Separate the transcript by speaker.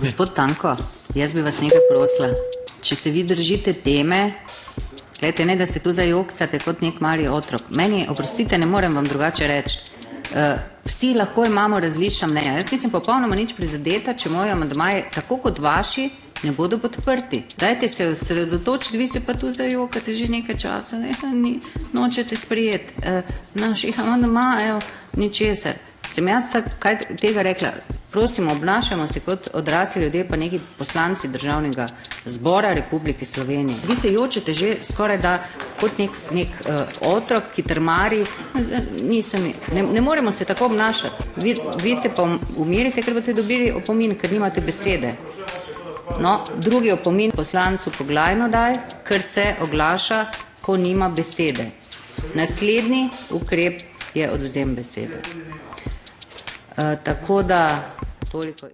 Speaker 1: Gospod Tanko, jaz bi vas nekaj prosila. Če se vi držite teme, gledajte, ne da se tu zajokcate kot nek mali otrok. Meni, oprostite, ne morem vam drugače reči. Vsi lahko imamo različna mnenja. Jaz nisem popolnoma nič prizadeta, če moji amandmaji, tako kot vaši, ne bodo podprti. Dajte se osredotočiti, vi se pa tu zajokate že nekaj časa, nočete sprijeti naših amandmajev, ničesar. Sem jaz kaj tega rekla? Prosim, obnašamo se kot odrasli ljudje, pa neki poslanci Državnega zbora Republike Slovenije. Vi se jočete že skoraj da kot nek otrok, ki trmari. Ne moremo se tako obnašati. Vi se pa umirite, ker boste dobili opomin, ker nimate besede. No, drugi opomin poslancu Poglajno daj, ker se oglaša, ko nima besede. Naslednji ukrep je odvzem besede. Tako da toliko.